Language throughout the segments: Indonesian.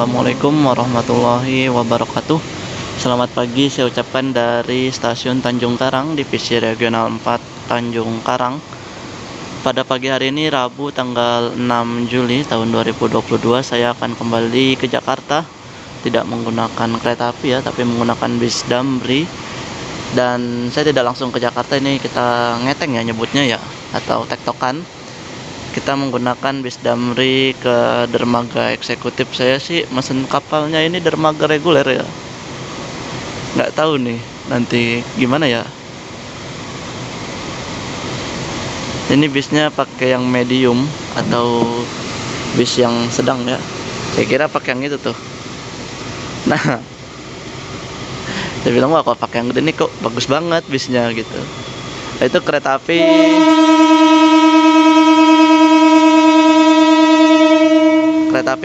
Assalamualaikum warahmatullahi wabarakatuh. Selamat pagi saya ucapkan dari Stasiun Tanjung Karang, Divisi Regional 4 Tanjung Karang. Pada pagi hari ini Rabu tanggal 6 Juli tahun 2022 saya akan kembali ke Jakarta. Tidak menggunakan kereta api ya, tapi menggunakan bis Damri. Dan saya tidak langsung ke Jakarta, ini kita ngeteng ya nyebutnya ya, atau tektokan. Kita menggunakan bis Damri ke dermaga eksekutif. Saya sih mesen kapalnya ini dermaga reguler ya, nggak tahu nih nanti gimana ya. Ini bisnya pakai yang medium atau bis yang sedang ya, saya kira pakai yang itu tuh. Nah, saya bilang wah kalau pakai yang gede nih kok bagus banget bisnya gitu. Itu kereta api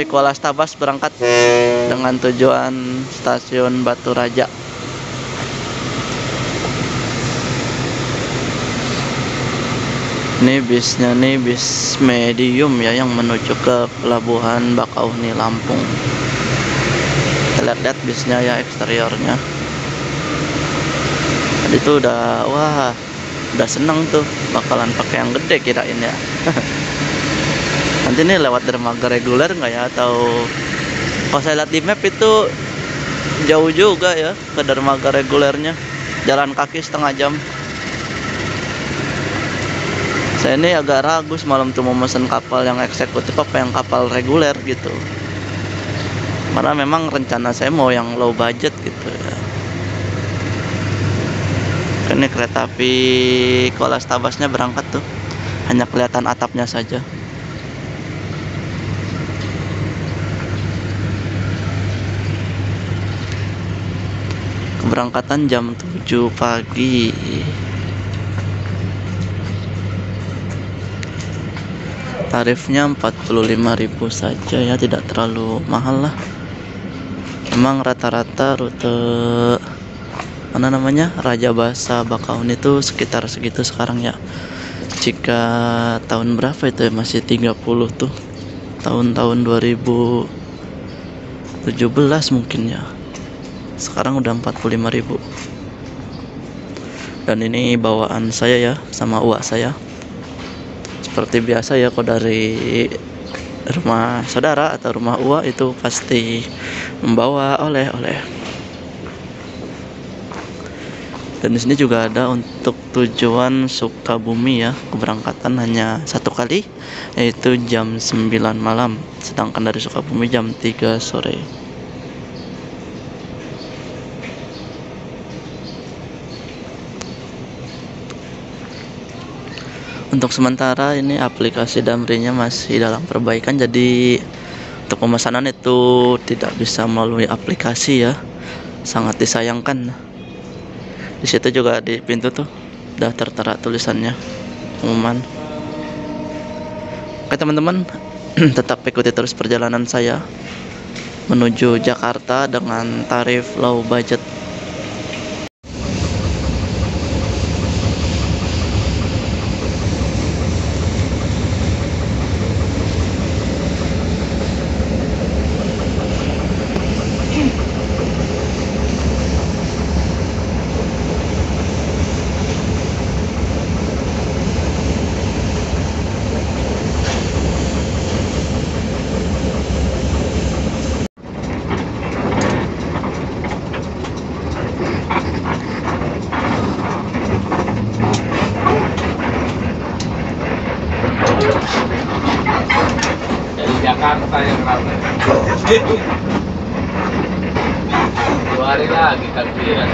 Kuala Stabas berangkat dengan tujuan stasiun Batu Raja. Ini bisnya nih bis medium ya, yang menuju ke Pelabuhan Bakauheni Lampung. Kita lihat bisnya ya, eksteriornya. Tadi tuh udah seneng tuh bakalan pakai yang gede kirain ya. Nanti nih lewat dermaga reguler nggak ya, atau kalau saya lihat di map itu jauh juga ya ke dermaga regulernya, jalan kaki setengah jam. Saya ini agak ragu semalam tuh mau mesen kapal yang eksekutif apa yang kapal reguler gitu, karena memang rencana saya mau yang low budget gitu ya. Ini kereta api Kuala Stabasnya berangkat tuh, hanya kelihatan atapnya saja. Keberangkatan jam 7 pagi. Tarifnya 45.000 saja ya, tidak terlalu mahal lah. Emang rata-rata rute mana namanya Rajabasa Bakauheni itu sekitar segitu sekarang ya. Jika tahun berapa itu ya, masih 30 tuh, tahun-tahun 2017 mungkin ya. Sekarang udah 45.000. Dan ini bawaan saya ya, sama uak saya. Seperti biasa ya, kalau dari rumah saudara atau rumah uak itu pasti membawa oleh-oleh. Dan di sini juga ada untuk tujuan Sukabumi ya, keberangkatan hanya satu kali, yaitu jam 9 malam. Sedangkan dari Sukabumi jam 3 sore. Untuk sementara ini aplikasi Damri-nya masih dalam perbaikan, jadi untuk pemesanan itu tidak bisa melalui aplikasi ya, sangat disayangkan. Di situ juga di pintu tuh udah tertera tulisannya, pengumuman. Oke teman-teman, tetap ikuti terus perjalanan saya menuju Jakarta dengan tarif low budget. Jakarta yang ramai. 2 hari lagi kan piran.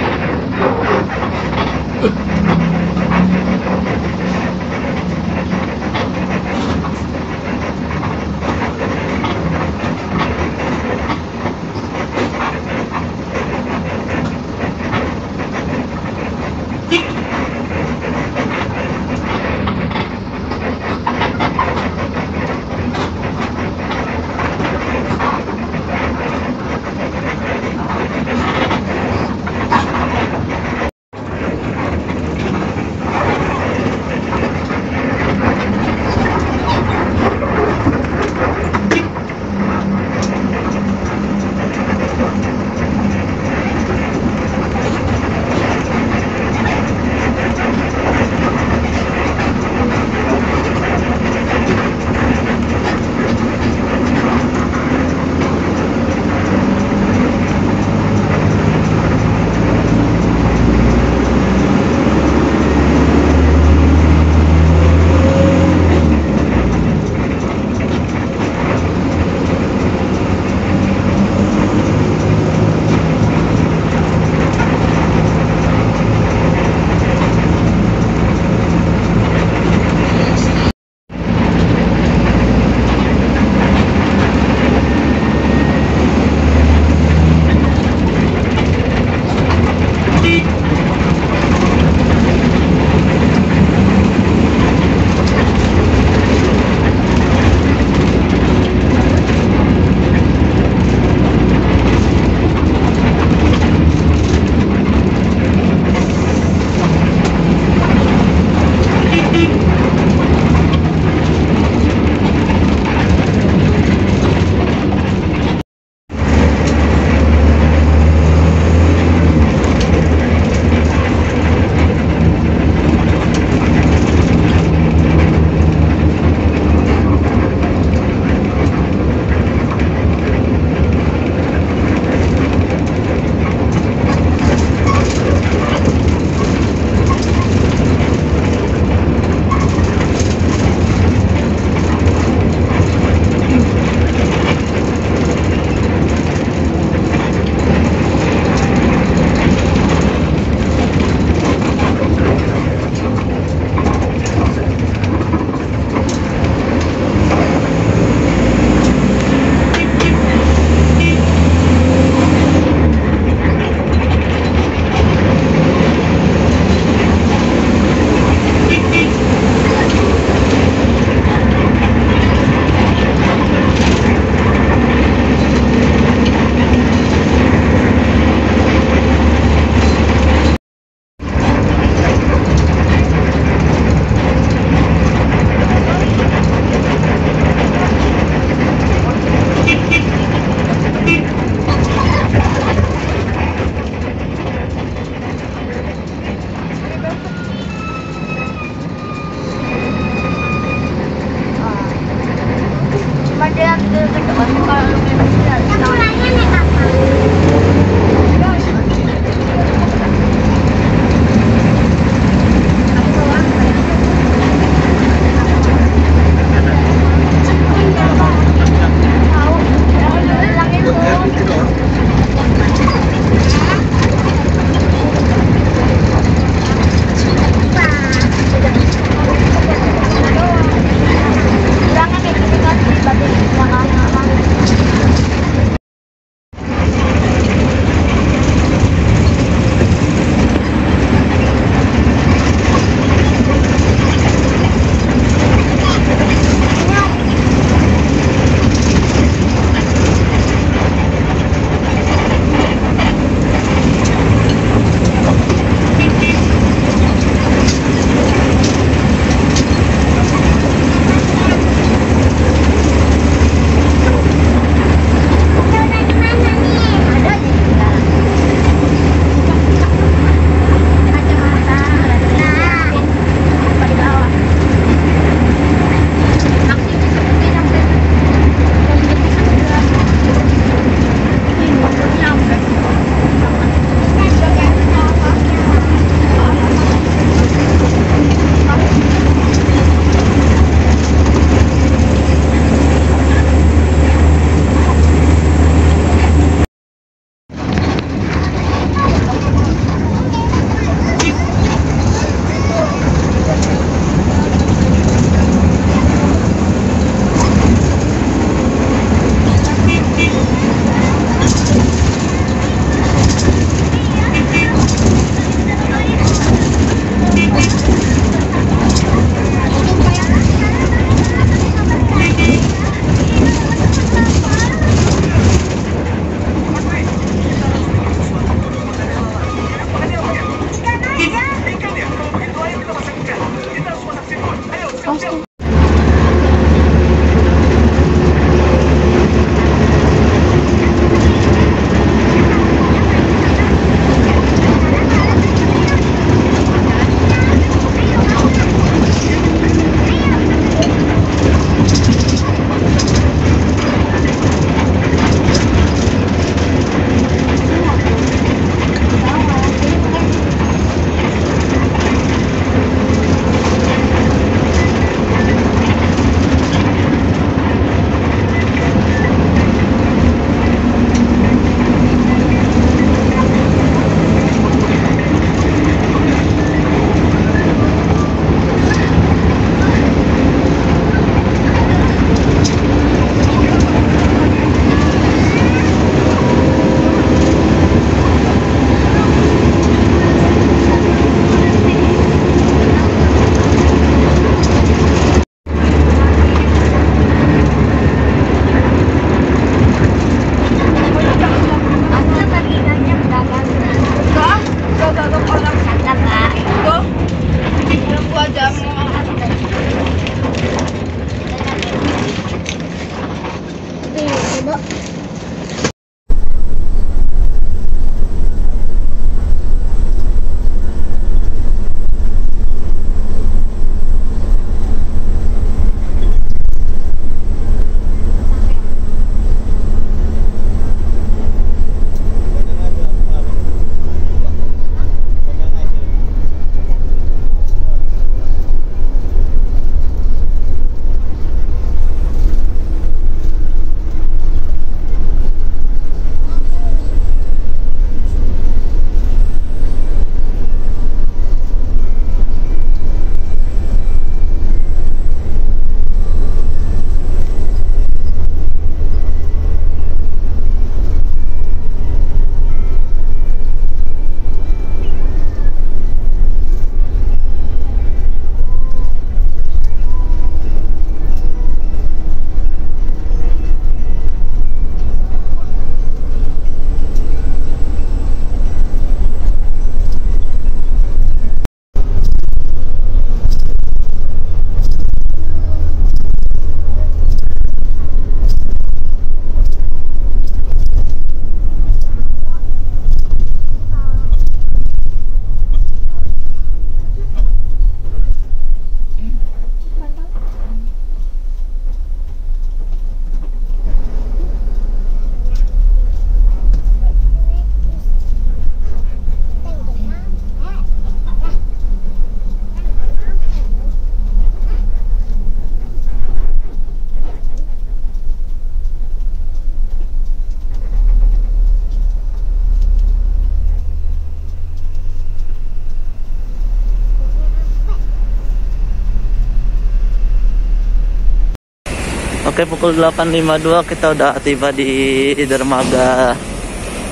Oke, pukul 8.52 kita udah tiba di dermaga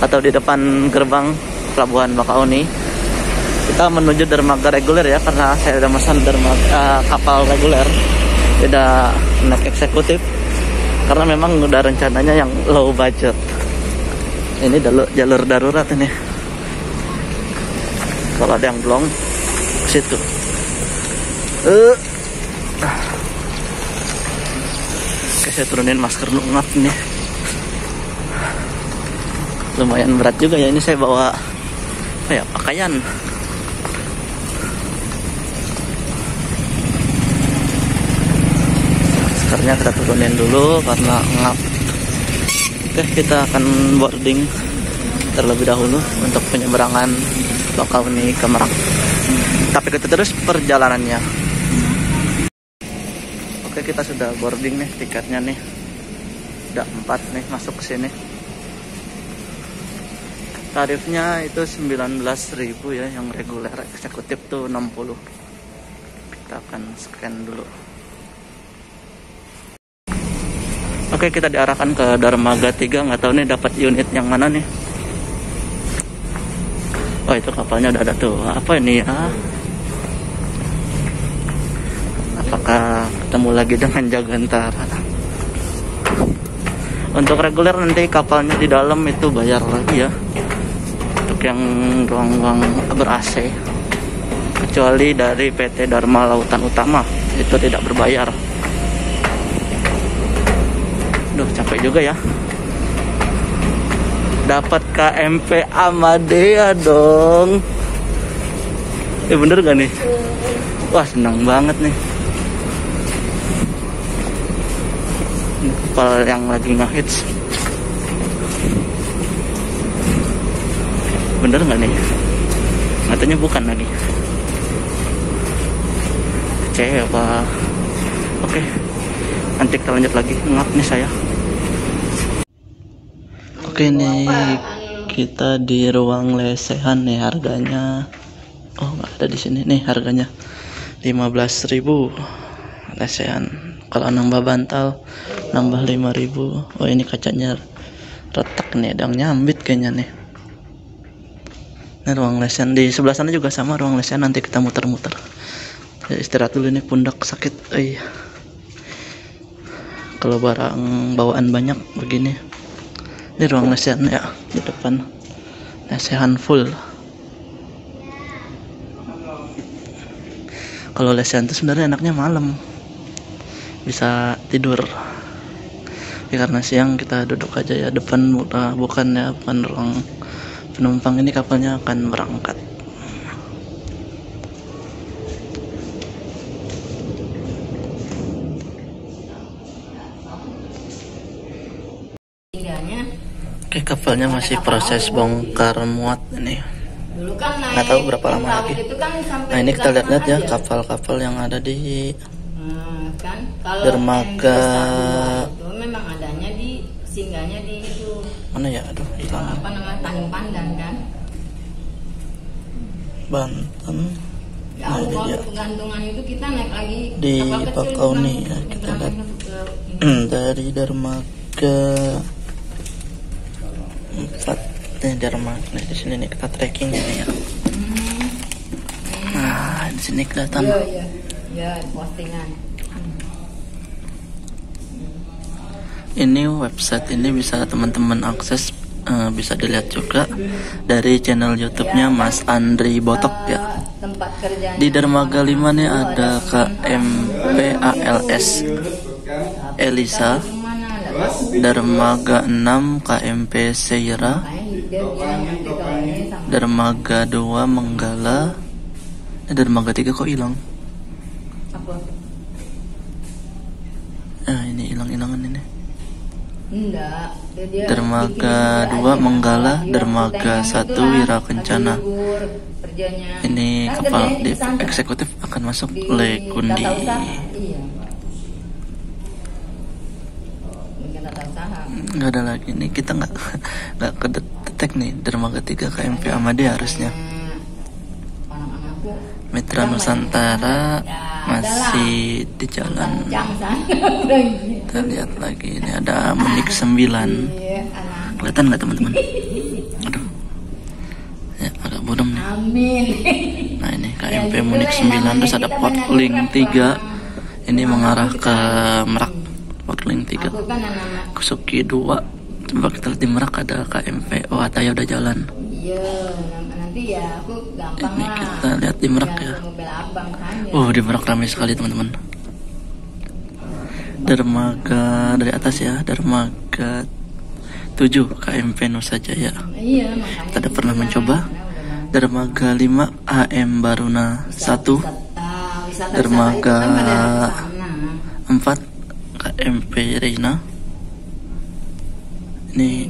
atau di depan gerbang Pelabuhan Bakauni. Kita menuju dermaga reguler ya, karena saya udah pesan dermaga kapal reguler, tidak naik eksekutif karena memang udah rencananya yang low budget. Ini jalur darurat ini. Kalau ada yang belum ke situ. Oke, saya turunin masker dulu, ngap nih. Lumayan berat juga ya, ini saya bawa pakaian. Maskernya kita turunin dulu karena ngap. Oke, kita akan boarding terlebih dahulu untuk penyeberangan Bakauni ke Merak. Tapi kita terus perjalanannya. Oke, kita sudah boarding nih, tiketnya nih. Udah 4 nih masuk ke sini. Tarifnya itu 19.000 ya, yang reguler, eksekutif tuh 60. Kita akan scan dulu. Oke, kita diarahkan ke dermaga 3, nggak tahu nih dapat unit yang mana nih. Oh, itu kapalnya udah ada tuh. Apa ini ya? Apakah ketemu lagi dengan Jagantara? Untuk reguler nanti kapalnya di dalam itu bayar lagi ya. Untuk yang ruang-ruang ber-AC. Kecuali dari PT Dharma Lautan Utama, itu tidak berbayar. Duh, capek juga ya. Dapat KMP Amadea dong. Bener gak nih? Wah, senang banget nih. Ini kapal yang lagi ngehits. Bener gak nih? Katanya bukan lagi. Kecewa. Oke, nanti kita lanjut lagi. Ngap nih saya. Oke, nih kita di ruang lesehan nih, harganya. Oh, nggak ada di sini nih harganya. 15.000 lesehan. Kalau nambah bantal nambah 5.000. Oh, ini kacanya retak nih, ada yang nyambit kayaknya nih. Ini ruang lesehan, di sebelah sana juga sama ruang lesehan, nanti kita muter-muter. Ya, istirahat dulu nih, pundak sakit. Iya. Kalau barang bawaan banyak begini. Di ruang lesehan ya, di depan lesehan full. Kalau lesehan itu sebenarnya enaknya malam, bisa tidur. Ya, karena siang kita duduk aja ya depan, bukan ruang penumpang. Ini kapalnya akan berangkat. Oke, kapalnya masih proses bongkar muat ini. Nggak tahu berapa lama lagi. Nah, ini kita lihat ya kapal-kapal yang ada di dermaga. Memang adanya di singgahnya di itu. Mana ya? Aduh, hilang. Apa namanya, Tanjung Pandan kan? Banten. Ya, kalau penggantungan itu kita naik lagi di Bakauni ya, kita lihat dari dermaga 4 nih, dermaga nih di sini nih kita trackingnya nih ya. Nah, di sini kelihatan. Ya, postingan. Ini website ini bisa teman-teman akses, bisa dilihat juga dari channel YouTube-nya Mas Andri Botok ya. Di dermaga 5 nih ada KMPALS Elisa, dermaga 6 KMP Seira, dermaga 2 Menggala. Dermaga 3 kok hilang? Ini hilang-hilangan ini. Enggak, dermaga 2 Menggala, dermaga 1 Wira Kencana. Ini kapal di eksekutif akan masuk Lekundi. Nggak ada lagi nih, kita nggak kedetek nih dermaga 3 KMP Amadea harusnya. Mitra Nusantara masih di jalan. Kita lihat lagi, ini ada Munich 9. Kelihatan nggak teman-teman? Aduh, ya agak bodom nih. Nah ini KMP Munich 9, terus ada Potling 3. Ini mengarah ke Merak. Potling 3, Kusuki 2. Coba kita lihat di Merak ada KMP. Oh, Ataya udah jalan. Iya, nanti ya aku gampang Ini lah. kita lihat di Merak ya. Mobil abang kan. Oh, di Merak ramai sekali teman-teman. Dermaga dari atas ya, dermaga 7 KMP Nusa Jaya. Iya, makanya. Kita udah pernah mencoba. Dermaga 5 AM Baruna 1. Dermaga 4 KMP Reina. Ini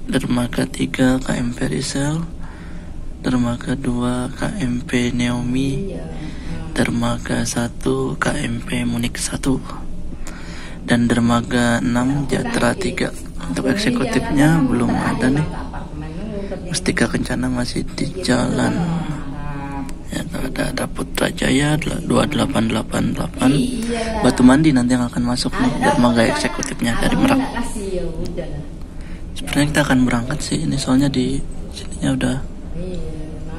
dermaga 3 KMP Rizal. Dermaga 2 KMP Naomi. Dermaga 1 KMP Munich 1. Dan dermaga 6 Jatra 3. Untuk eksekutifnya belum ada nih. Mustika Kencana masih di jalan. Ya, ada Putra Jaya 2888. Batu Mandi nanti yang akan masuk nih, dermaga eksekutifnya dari Merak. Sebenarnya kita akan berangkat sih ini, soalnya di sininya udah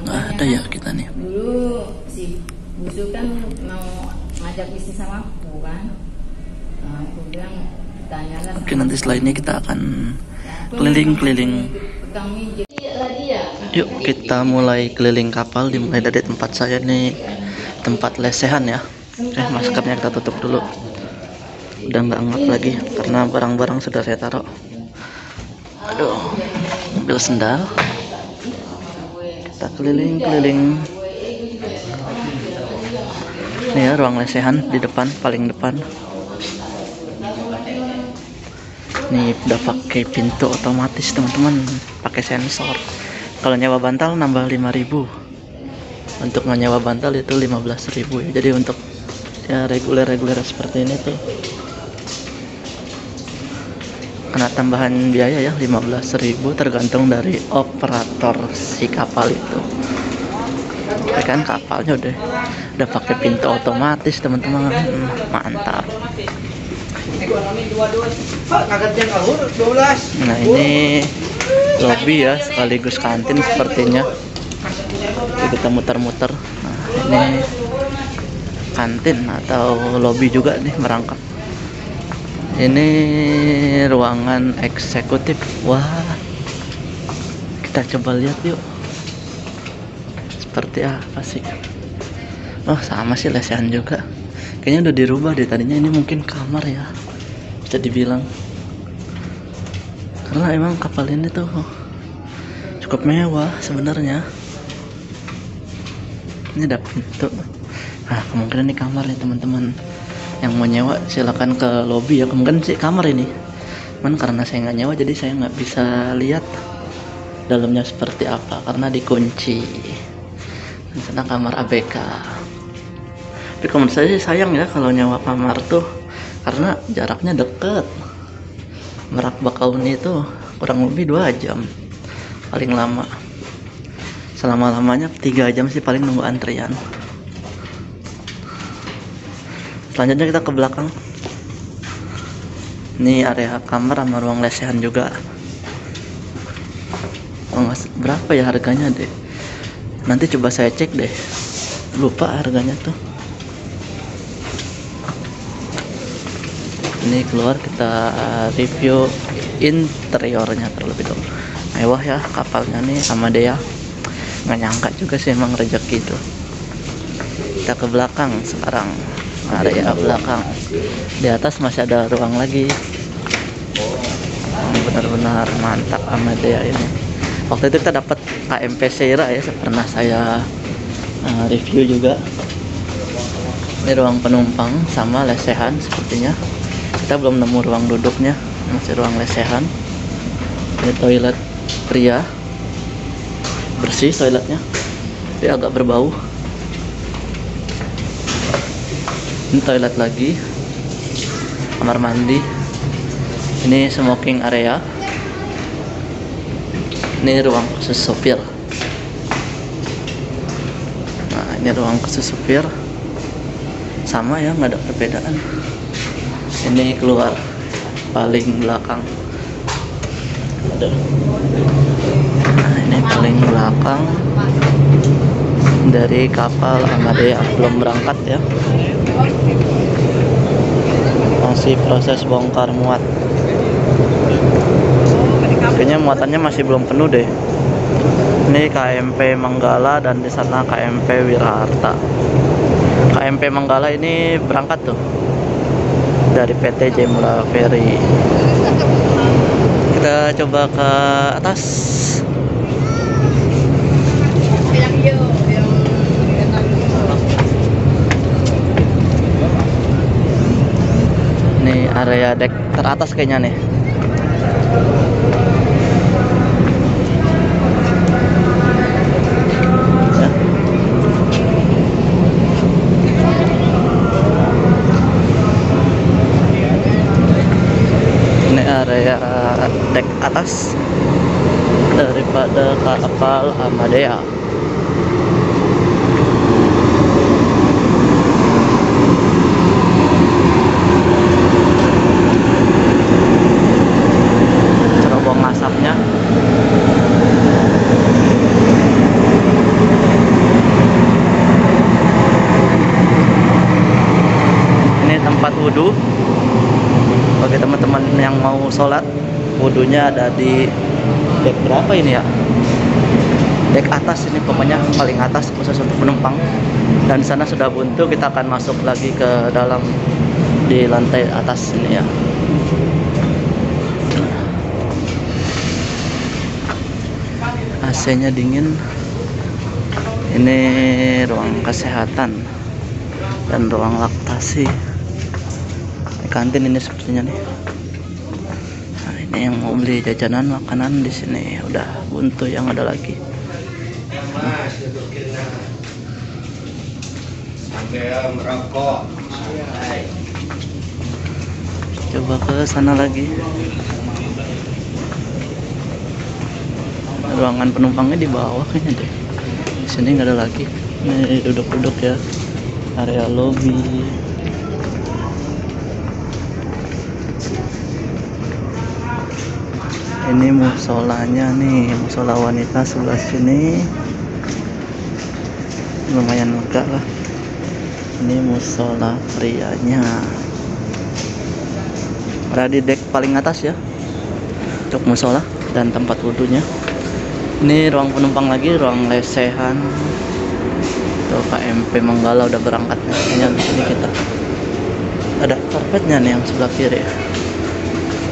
nggak ada ya kita nih. Dulu si Busu kan mau ngajak bisnis sama aku kan. Nah, aku bilang tanyalah. Oke, nanti setelah ini kita akan keliling-keliling. Yuk kita mulai keliling kapal, dimulai dari tempat saya nih, tempat lesehan ya. Maskernya kita tutup dulu. Udah nggak ngap lagi karena barang-barang sudah saya taruh. Aduh, ambil sendal. Kita keliling-keliling. Nih ya ruang lesehan di depan, paling depan. Nih udah pakai pintu otomatis teman-teman, pakai sensor. Kalau nyewa bantal nambah 5.000. Untuk nyewa bantal itu 15.000 ya. Jadi untuk ya reguler seperti ini tuh kena tambahan biaya ya 15.000, tergantung dari operator si kapal itu. Ya kan kapalnya udah pakai pintu otomatis teman-teman, mantap. Nah ini lobby ya sekaligus kantin sepertinya. Jadi kita muter-muter. Nah ini kantin atau lobby juga nih merangkap. Ini ruangan eksekutif. Wah, kita coba lihat yuk. Seperti apa sih? Oh sama sih lesehan juga. Kayaknya udah dirubah deh, tadinya ini mungkin kamar ya, bisa dibilang. Karena emang kapal ini tuh cukup mewah sebenarnya. Ini ada pintu. Nah kemungkinan ini kamar nih teman-teman. Yang mau nyewa silakan ke lobby ya, kemungkinan sih kamar ini. Cuman karena saya nggak nyewa jadi saya nggak bisa lihat dalamnya seperti apa karena dikunci. Di sana kamar ABK. Tapi kalau menurut saya sih sayang ya kalau nyewa kamar tuh, karena jaraknya deket. Merak Bakauni itu kurang lebih 2 jam paling lama. Selama-lamanya 3 jam sih paling nunggu antrian. Selanjutnya kita ke belakang. Ini area kamar sama ruang lesehan juga. Oh, berapa ya harganya deh? Nanti coba saya cek deh. Lupa harganya tuh. Ini keluar kita review interiornya terlebih dahulu. Mewah ya kapalnya nih sama Dea. Nggak nyangka juga sih emang rezeki itu. Kita ke belakang sekarang. Area belakang. Di atas masih ada ruang lagi. Benar-benar mantap sama Dea ini. Waktu itu kita dapat KMP Seira ya, pernah saya review juga. Ini ruang penumpang sama lesehan sepertinya. Kita belum nemu ruang duduknya, masih ruang lesehan. Ini toilet pria, bersih toiletnya, tapi agak berbau. Ini toilet lagi, kamar mandi. Ini smoking area. Ini ruang khusus sopir. Nah Ini ruang khusus supir. Sama ya, nggak ada perbedaan. Ini keluar paling belakang. Aduh. Nah, ini paling belakang dari kapal Amadea, belum berangkat ya. Masih proses bongkar muat. Kayaknya muatannya masih belum penuh deh. Ini KMP Manggala dan di sana KMP Wiraharta. KMP Manggala ini berangkat tuh dari PT Jemula Ferry. Kita coba ke atas. Ini area dek teratas kayaknya nih. Ini area dek atas daripada kapal Amadea. Cerobong asapnya. Ini tempat wudhu bagi teman-teman yang mau sholat. Wudhunya ada di dek berapa ini ya? Dek atas ini, pokoknya paling atas khusus untuk penumpang. Dan sana sudah buntu, kita akan masuk lagi ke dalam di lantai atas ini ya. AC-nya dingin. Ini ruang kesehatan dan ruang laktasi. Kantin ini sepertinya nih. Nah, ini yang mau beli jajanan makanan di sini udah buntu yang ada lagi. Coba ke sana lagi. Ruangan penumpangnya di bawah kayaknya deh. Di sini nggak ada lagi. Ini duduk-duduk ya. Area lobby. Ini musolanya nih, musola wanita sebelah sini. Lumayan megah lah. Ini musola prianya. Ada di dek paling atas ya, untuk musola dan tempat wudhunya. Ini ruang penumpang lagi, ruang lesehan. Tuh KMP Manggala udah berangkat. Kayaknya di sini kita ada karpetnya nih yang sebelah kiri.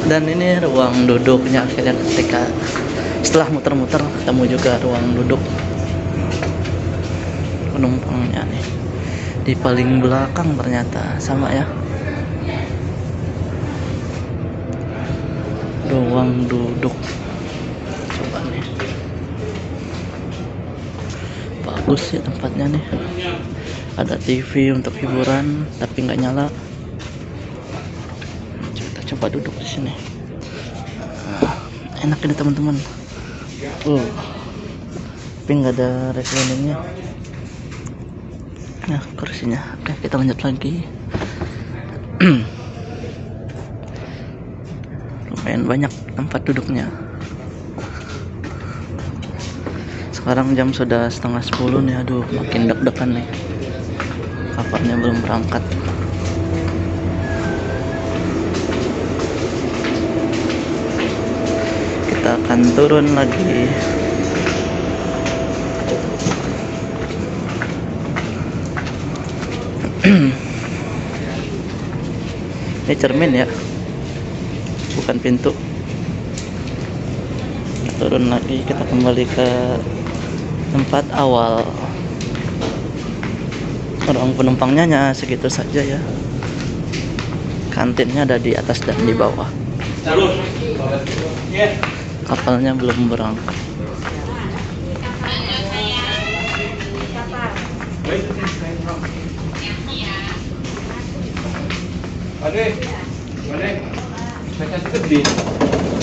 Dan ini ruang duduknya akhirnya ketika setelah muter-muter ketemu juga ruang duduk penumpangnya nih di paling belakang. Ternyata sama ya, ruang duduk. Coba nih, bagus sih tempatnya nih. Ada TV untuk hiburan tapi nggak nyala. Coba duduk di sini. Enak ini teman-teman. Tapi nggak ada recliningnya. Nah, kursinya. Oke, kita lanjut lagi. Lumayan banyak tempat duduknya. Sekarang jam sudah 9:30 nih. Aduh, makin deg-degan nih. Kapalnya belum berangkat. Kita akan turun lagi. Ini cermin ya, bukan pintu. Kita turun lagi, kita kembali ke tempat awal. Ruang penumpangnya segitu saja ya. Kantinnya ada di atas dan di bawah. Kapalnya belum berangkat.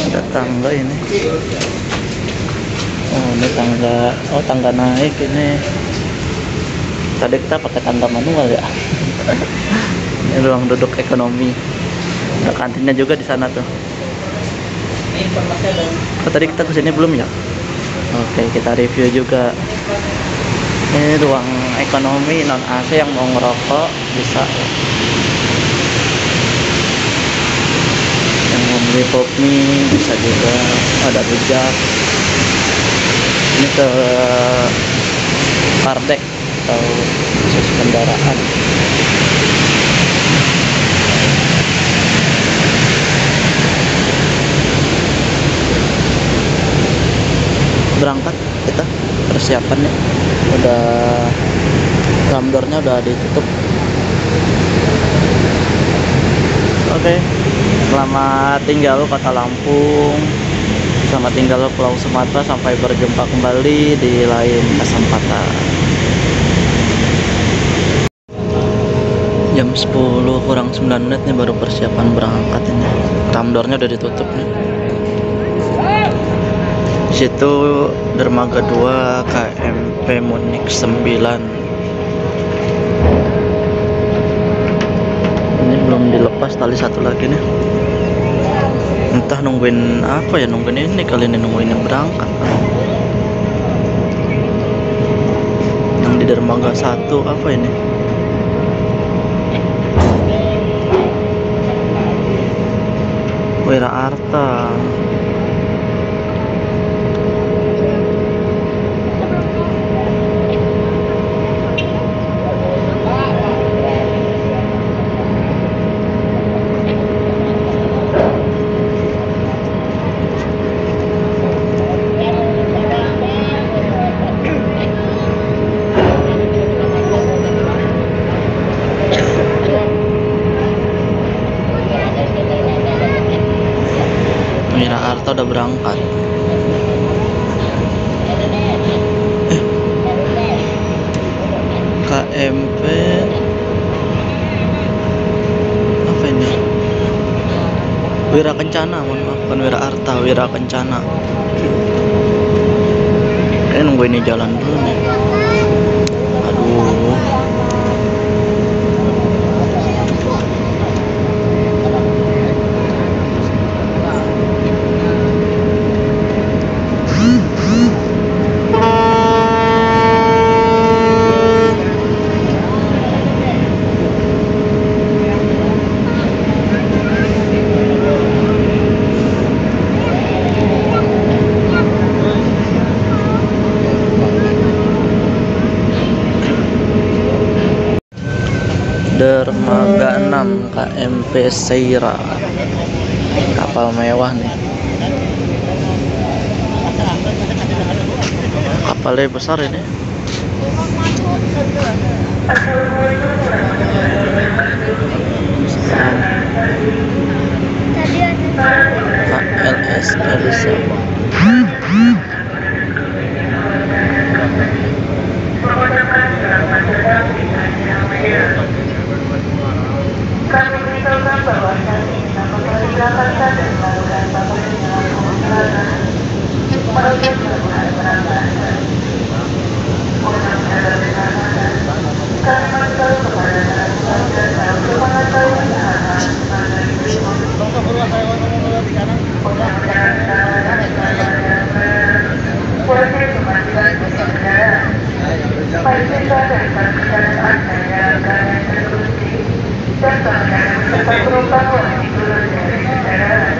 Ada tangga ini. Oh, ini tangga. Oh, tangga naik ini. Tadi kita pakai tangga manual ya. Ini ruang duduk ekonomi. Ada kantinnya juga di sana tuh. Oh, tadi kita kesini belum ya? Oke, kita review juga. Ini ruang ekonomi non AC, yang mau ngerokok bisa. Yang mau beli pop mie bisa juga. Ada rujak. Ini ke Kardek atau khusus kendaraan. Berangkat kita, persiapannya udah, ramdornya udah ditutup. Oke, selamat tinggal Kota Lampung, selamat tinggal Pulau Sumatera, sampai berjumpa kembali di lain kesempatan. Jam 10 kurang 9 menit nih baru persiapan berangkat ini. Ramdornya udah ditutup nih. Situ dermaga 2 KMP Munich 9. Ini belum dilepas tali satu lagi nih. Entah nungguin apa ya, nungguin ini kali ini, nungguin yang berangkat. Yang di dermaga 1 apa ini? Wira Arta. Wira Arta udah berangkat. KMP apa ini? Wira Kencana, mohon maaf, bukan Wira Arta, Wira Kencana. Kayaknya nunggu ini jalan dulu nih. Aduh. Dermaga 6 KMP Seira, kapal mewah nih. Kapalnya besar ini. KLS Elisa. Kami beritahukan bahwa saat ini apabila diberangkatkan dan melakukan papan penyelamatkan perjalanan menuju pelabuhan Merak. Untuk menjaga keselamatan, kami mengimbau kepada para pelanggan untuk mengetahui hal-hal sebagai berikut. Untuk menjaga keselamatan polisi memastikan kendaraan baik siswa dari perjalanan yang akan berkunci dan bahkan serta penumpang yang turun dari kendaraan.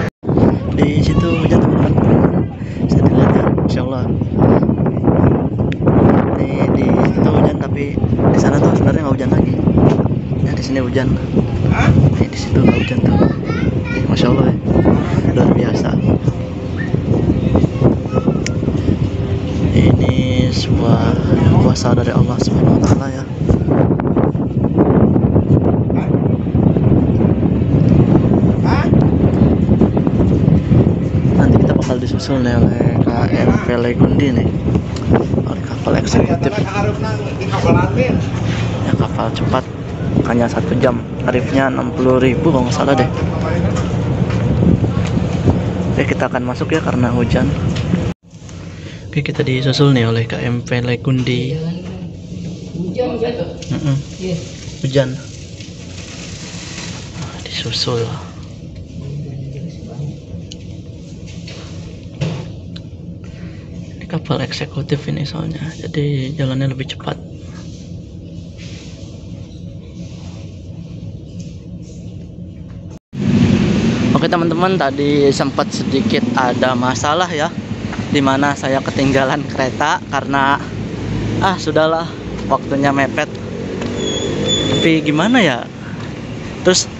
Di situ hujan teman-teman, bisa dilihat ya, Insya Allah. Ini di situ hujan, tapi di sana tuh sebenarnya nggak hujan lagi. Ya di sini hujan. Ini di situ nggak hujan tuh. Masya Allah ya, luar biasa. Ini sebuah kuasa dari Allah Subhanahu Wa Taala ya. Nanti kita bakal disusul nih oleh KMP Legundi nih, oleh kapal eksekutif. Ya kapal cepat, hanya 1 jam, tarifnya 60.000 kalau nggak salah deh. Oke, kita akan masuk ya karena hujan. Oke, kita disusul nih oleh KMP Legundi. Hujan. Iya. Hujan. Disusul. Ini kapal eksekutif ini soalnya, jadi jalannya lebih cepat. Oke teman-teman, tadi sempat sedikit ada masalah ya, dimana saya ketinggalan kereta karena sudahlah waktunya mepet. Tapi gimana ya, terus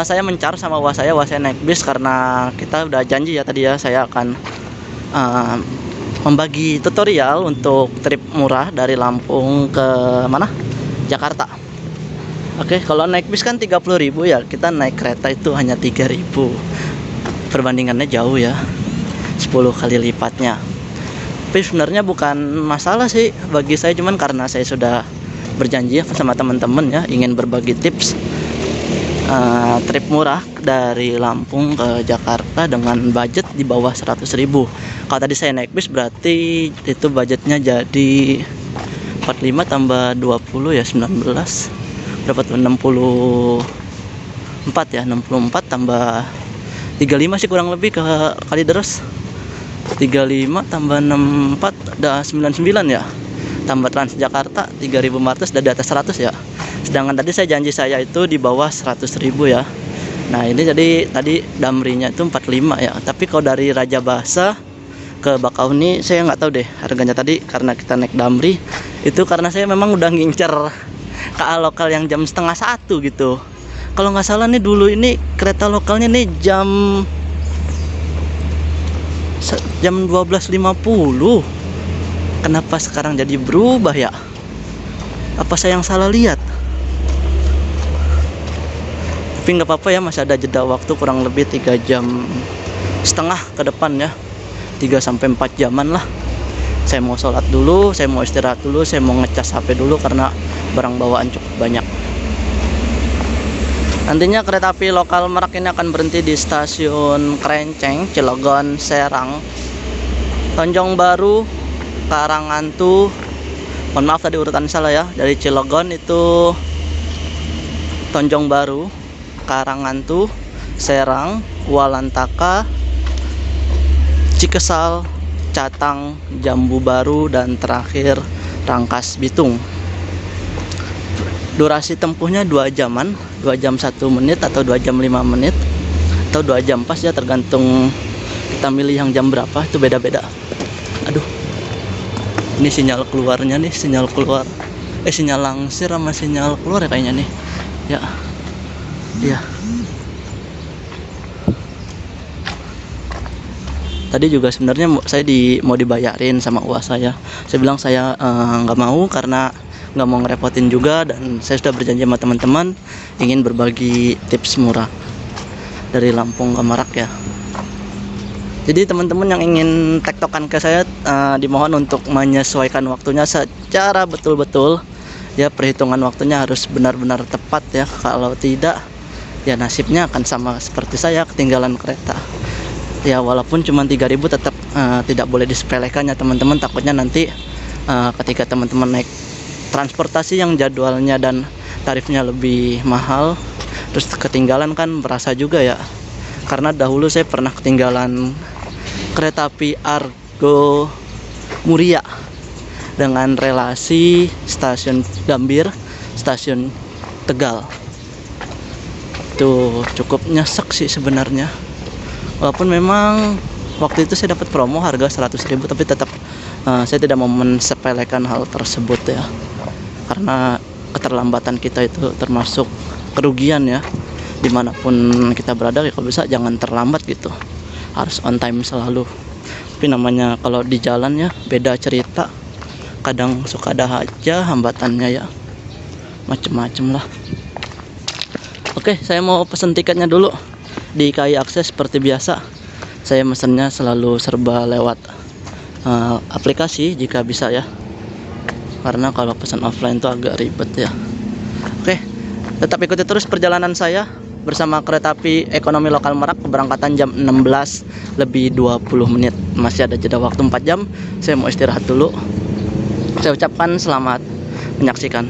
saya mencar sama was saya naik bis karena kita udah janji ya tadi ya, saya akan membagi tutorial untuk trip murah dari Lampung ke mana? Jakarta. Oke, kalau naik bis kan 30.000 ya, kita naik kereta itu hanya 3.000. Perbandingannya jauh ya, 10 kali lipatnya. Tapi sebenarnya bukan masalah sih bagi saya, cuman karena saya sudah berjanji sama teman-teman ya, ingin berbagi tips trip murah dari Lampung ke Jakarta dengan budget di bawah 100.000. Kalau tadi saya naik bis berarti itu budgetnya jadi 45 tambah 20 ya 19. Berapa tuh? 64 ya, 64 tambah 35 sih kurang lebih ke Kalideres. 35 tambah 64 udah 99 ya. Tambah Transjakarta 3.500 udah di atas 100 ya. Sedangkan tadi saya janji saya itu di bawah 100.000 ya. Nah, ini jadi tadi Damrinya itu 45 ya. Tapi kalau dari Raja Basa ke Bakauni saya nggak tahu deh harganya tadi, karena kita naik Damri itu karena saya memang udah ngincer KA lokal yang jam 12:30 gitu. Kalau nggak salah nih dulu ini kereta lokalnya nih jam 12.50. Kenapa sekarang jadi berubah ya? Apa saya yang salah lihat? Tapi nggak apa-apa ya, masih ada jeda waktu kurang lebih 3,5 jam ke depan ya. 3-4 jaman lah. Saya mau sholat dulu, saya mau istirahat dulu, saya mau ngecas HP dulu karena barang bawaan cukup banyak. Nantinya kereta api lokal Merak ini akan berhenti di stasiun Krenceng, Cilegon, Serang, Tanjung Baru, Karangantu. Mohon maaf tadi urutan salah ya. Dari Cilegon itu Tanjung Baru, Karangantu, Serang, Walantaka, Cikesal, Catang, Jambu Baru, dan terakhir Rangkas Bitung. Durasi tempuhnya 2 jaman, 2 jam 1 menit atau 2 jam 5 menit atau 2 jam pas ya, tergantung kita milih yang jam berapa, itu beda-beda. Aduh, ini sinyal keluarnya nih, sinyal keluar sinyal langsir sama sinyal keluar ya kayaknya nih ya. Iya, tadi juga sebenarnya saya mau dibayarin sama uas saya. Saya bilang saya nggak mau karena nggak mau ngerepotin juga, dan saya sudah berjanji sama teman-teman ingin berbagi tips murah dari Lampung ke Merak ya. Jadi teman-teman yang ingin tektokan ke saya dimohon untuk menyesuaikan waktunya secara betul-betul ya, perhitungan waktunya harus benar-benar tepat ya. Kalau tidak ya nasibnya akan sama seperti saya, ketinggalan kereta. Ya walaupun cuma 3.000 tetap tidak boleh disepelekan ya teman-teman. Takutnya nanti ketika teman-teman naik transportasi yang jadwalnya dan tarifnya lebih mahal, terus ketinggalan kan berasa juga ya. Karena dahulu saya pernah ketinggalan kereta api Argo Muria dengan relasi stasiun Gambir, stasiun Tegal. Itu cukup nyesek sih sebenarnya. Walaupun memang waktu itu saya dapat promo harga 100.000, tapi tetap saya tidak mau mensepelekan hal tersebut ya. Karena keterlambatan kita itu termasuk kerugian ya. Dimanapun kita berada ya, kalau bisa jangan terlambat gitu, harus on time selalu. Tapi namanya kalau di jalan ya beda cerita, kadang suka ada aja hambatannya ya, macem-macem lah. Oke, saya mau pesen tiketnya dulu di KAI Akses. Seperti biasa saya mesennya selalu serba lewat aplikasi jika bisa ya, karena kalau pesan offline itu agak ribet ya. Oke, tetap ikuti terus perjalanan saya bersama kereta api ekonomi lokal Merak, keberangkatan jam 16:20. Masih ada jeda waktu 4 jam. Saya mau istirahat dulu. Saya ucapkan selamat menyaksikan.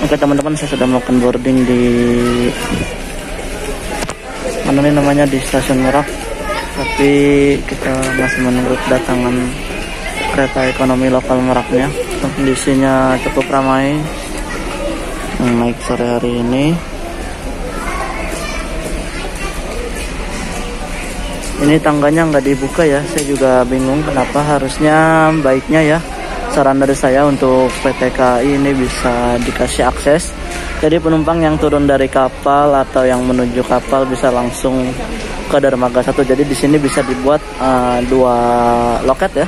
Oke teman-teman, saya sudah melakukan boarding di mana nih namanya, di stasiun Merak, tapi kita masih menunggu kedatangan kereta ekonomi lokal Meraknya. Kondisinya cukup ramai yang naik sore hari ini. Ini tangganya nggak dibuka ya, saya juga bingung kenapa. Harusnya baiknya ya, saran dari saya untuk PT KAI ini bisa dikasih akses, jadi penumpang yang turun dari kapal atau yang menuju kapal bisa langsung ke dermaga 1. Jadi di sini bisa dibuat 2 loket ya,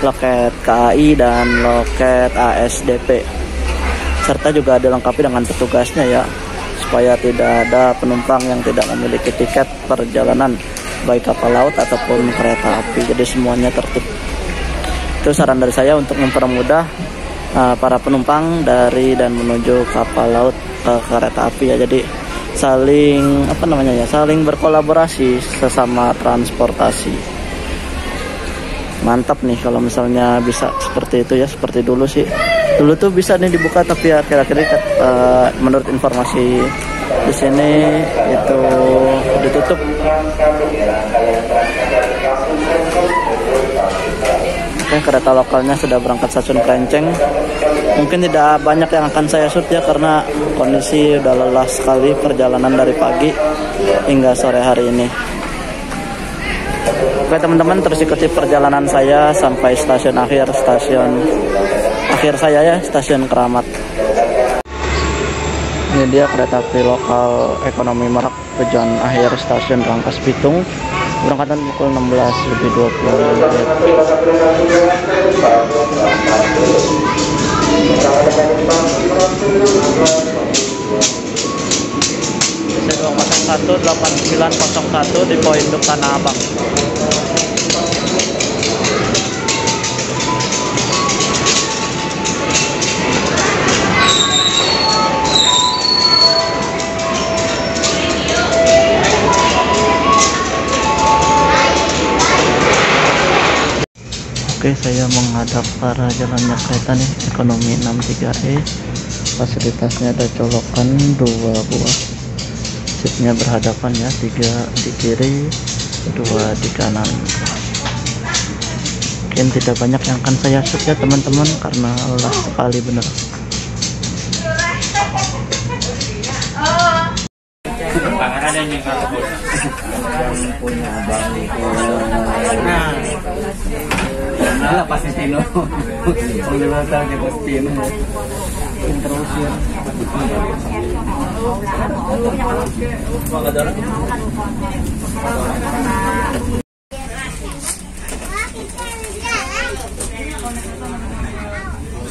loket KAI dan loket ASDP, serta juga dilengkapi dengan petugasnya ya, supaya tidak ada penumpang yang tidak memiliki tiket perjalanan baik kapal laut ataupun kereta api. Jadi semuanya tertib. Itu saran dari saya untuk mempermudah para penumpang dari dan menuju kapal laut ke kereta api ya. Jadi saling saling berkolaborasi sesama transportasi. Mantap nih kalau misalnya bisa seperti itu ya, seperti dulu sih. Dulu tuh bisa nih dibuka, tapi akhir-akhir ini menurut informasi di sini itu ditutup. Oke, kereta lokalnya sudah berangkat stasiun Klenceng. Mungkin tidak banyak yang akan saya shoot ya, karena kondisi udah lelah sekali perjalanan dari pagi hingga sore hari ini. Oke teman-teman, terus ikuti perjalanan saya sampai stasiun akhir saya ya, stasiun Keramat. Ini dia kereta api lokal ekonomi Merak tujuan akhir stasiun Rangkas Bitung, berangkatan pukul 16:20. Satu 8901 di Poin Induk Tanah Abang. Oke, saya menghadap arah jalannya kereta nih, ekonomi 63E. Fasilitasnya ada colokan 2 buah. Seatnya berhadapan ya, 3 di kiri, 2 di kanan. Mungkin tidak banyak yang akan saya shoot ya teman-teman, karena lelah sekali bener. Punya abang itu. Nah, pasti Tino. Udah tahu dia pasti Tino. Terus ya.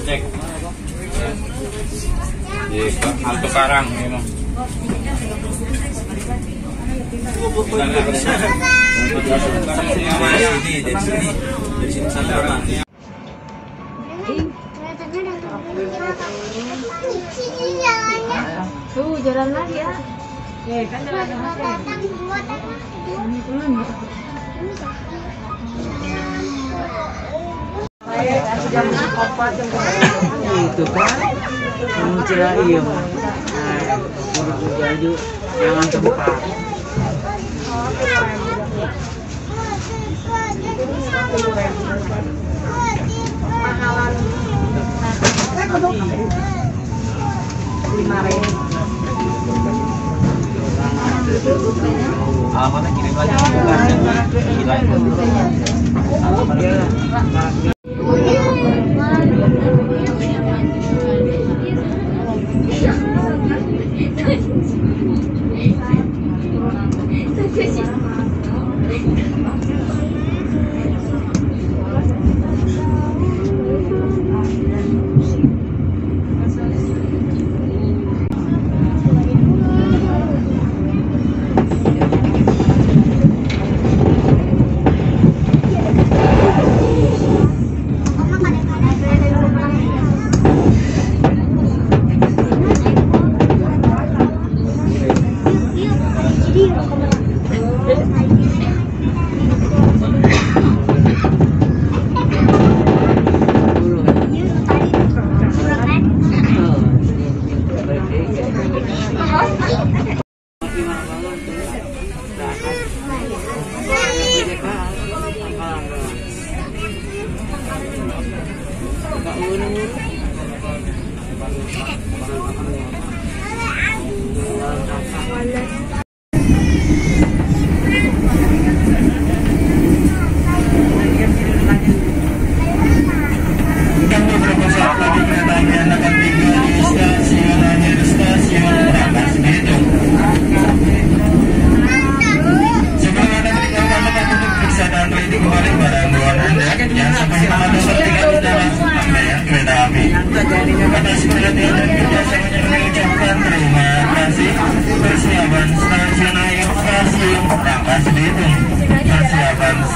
Cek. Di Alto Karang ini. Dari sini Sandaran. Tuh jalan lagi ya. Ya kan jalan lagi. Itu kan muncul iya. Baju jangan tempat. Alamatnya kirim lagi.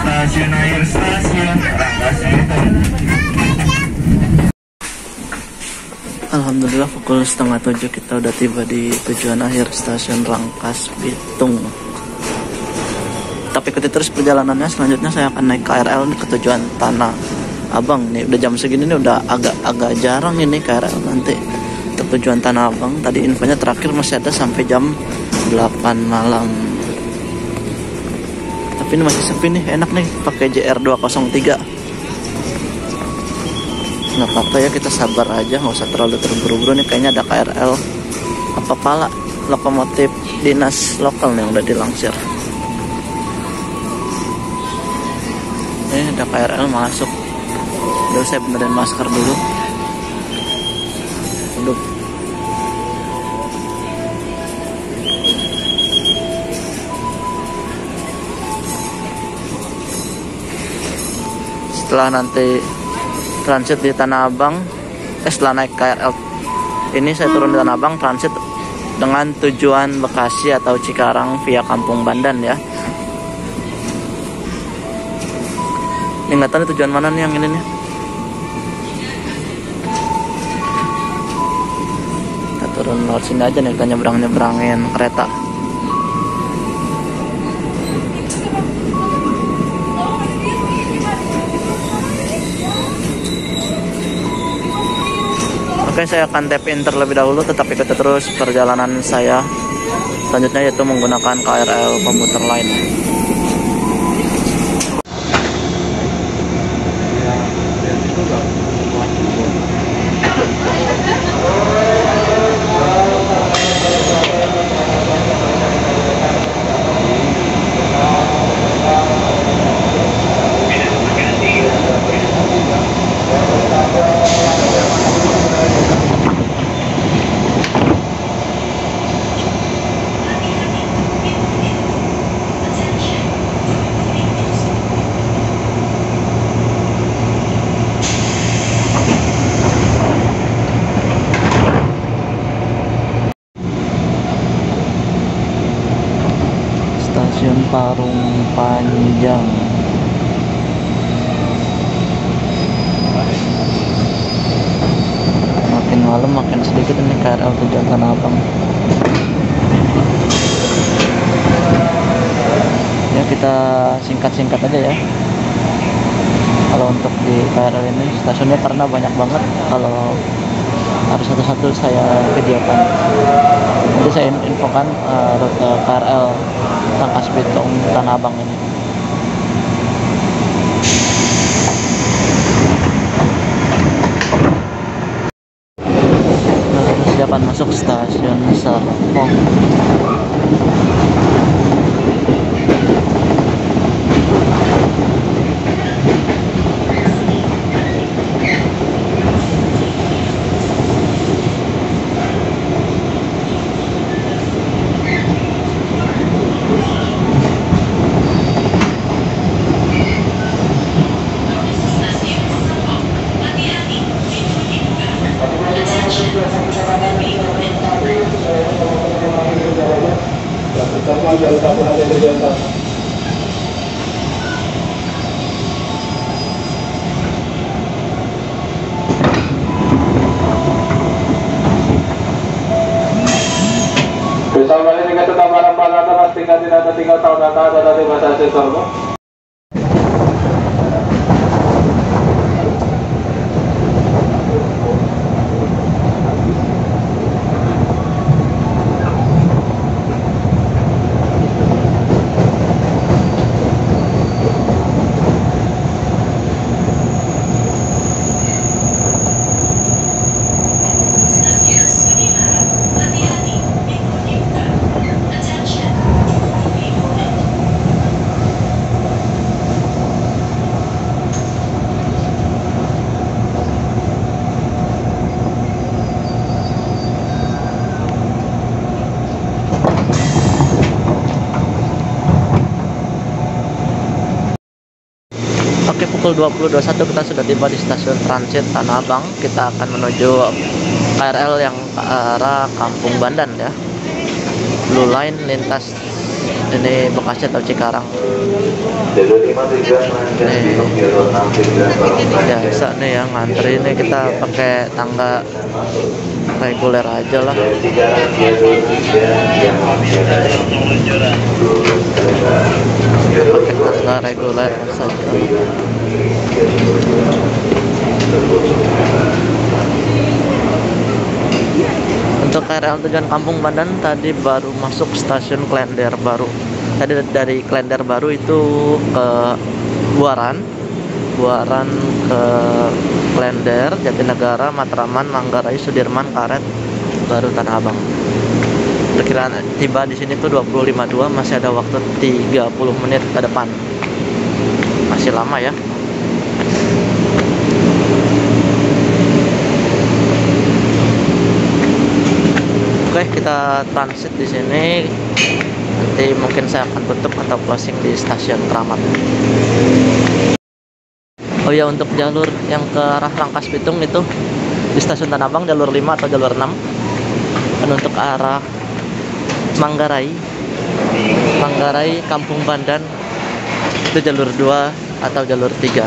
Stasiun akhir stasiun Rangkas Bitung. Alhamdulillah pukul 6:30 kita udah tiba di tujuan akhir stasiun Rangkas Bitung. Tapi ikuti terus perjalanannya, selanjutnya saya akan naik KRL ke tujuan Tanah Abang. Nih udah jam segini nih udah agak jarang ini KRL nanti untuk tujuan Tanah Abang. Tadi infonya terakhir masih ada sampai jam 8 malam. Tapi ini masih sepi nih, enak nih pakai JR203. Nggak apa-apa ya, kita sabar aja, nggak usah terlalu terburu-buru nih. Kayaknya ada KRL apa pala lokomotif dinas lokal nih yang udah dilansir. Ada KRL masuk. Udah, saya benerin masker dulu. Duduk. Setelah nanti transit di Tanah Abang, setelah naik KRL ini saya turun di Tanah Abang, transit dengan tujuan Bekasi atau Cikarang via Kampung Bandan ya. Ini nggak tahu nih tujuan mana nih yang ini nih. Kita turun lewat sini aja nih, kita nyebrangin kereta. Oke, saya akan tap in terlebih dahulu, tetapi ikuti terus perjalanan saya selanjutnya, yaitu menggunakan KRL komuter lain. Stasiun Parung Panjang. Makin malam makin sedikit ini KRL tujuan Tanah Abang. Ya, kita singkat-singkat aja ya. Kalau untuk di KRL ini stasiunnya karena banyak banget, kalau harus satu-satu saya videokan. Nanti saya infokan rute KRL Rangkas Bitung Tanah Abang ini. Nah, persiapan masuk stasiun Serpong. Bisa kembali dengan tetap barang atau pastikan tidak tertinggal tahun data atau di masa sensormu. pukul 20.21 kita sudah tiba di stasiun transit Tanah Abang. Kita akan menuju KRL yang ke arah Kampung Bandan ya. Blue Line lintas ini Bekasi atau Cikarang. Biasa nih yang ngantri ini kita pakai tangga reguler aja lah. Pakai tangga reguler saja. Untuk KRL tujuan Kampung Bandan tadi baru masuk stasiun Klender Baru. Tadi dari Klender Baru itu ke Buaran ke Klender, Jatinegara, Matraman, Manggarai, Sudirman, Karet, baru Tanah Abang. Perkiraan tiba di sini tuh 20.52, masih ada waktu 30 menit ke depan. Masih lama ya. Oke, kita transit di sini. Nanti mungkin saya akan tutup atau closing di stasiun Kramat. Oh ya, untuk jalur yang ke arah Rangkas Bitung itu di stasiun Tanah Abang jalur 5 atau jalur 6. Dan untuk arah Manggarai Kampung Bandan itu jalur 2 atau jalur 3.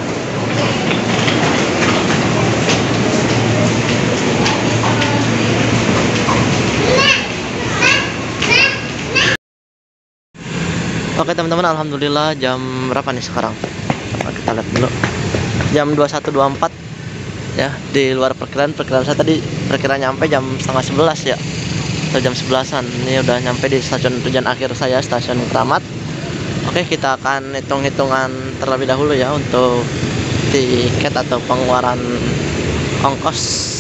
Oke teman-teman, alhamdulillah jam berapa nih sekarang? Kita lihat dulu. Jam 21.24 ya, di luar perkiraan saya tadi perkiraan nyampe jam setengah 11 ya, atau jam 11-an. Ini udah nyampe di stasiun tujuan akhir saya, stasiun Kramat. Oke, kita akan hitung-hitungan terlebih dahulu ya untuk tiket atau pengeluaran ongkos.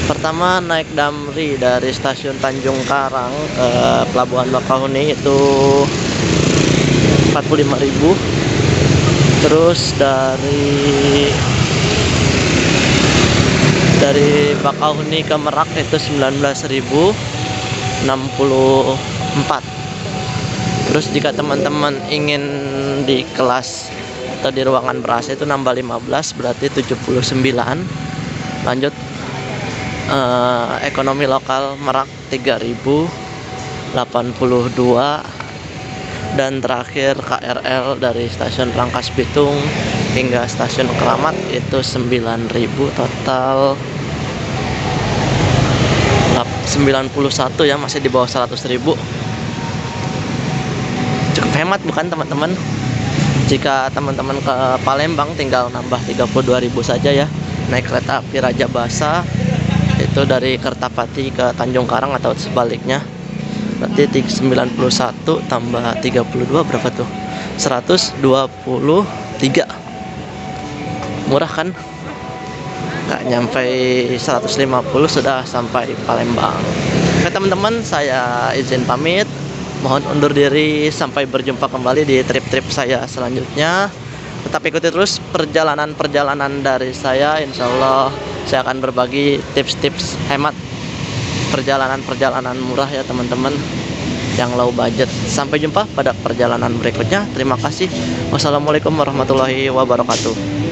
Pertama, naik Damri dari stasiun Tanjung Karang ke Pelabuhan Bakahuni itu 45.000. Terus dari Bakahuni ke Merak itu 19.064. Terus jika teman-teman ingin di kelas atau di ruangan ber AC itu nambah 15, berarti 79. Lanjut ekonomi lokal Merak 3.082, dan terakhir KRL dari stasiun Rangkas Bitung hingga stasiun Kramat itu 9.000, total 91 ya, masih di bawah 100.000. Cukup hemat bukan teman-teman? Jika teman-teman ke Palembang tinggal nambah 32.000 saja ya, naik kereta api Raja Basa itu dari Kertapati ke Tanjung Karang atau sebaliknya, berarti 91 tambah 32 berapa tuh? 123. Murah kan? Nggak nyampe 150 sudah sampai Palembang. Oke teman-teman, saya izin pamit, mohon undur diri, sampai berjumpa kembali di trip-trip saya selanjutnya. Tetap ikuti terus perjalanan dari saya. Insya Allah saya akan berbagi tips-tips hemat perjalanan murah ya teman-teman, yang low budget. Sampai jumpa pada perjalanan berikutnya. Terima kasih. Wassalamualaikum warahmatullahi wabarakatuh.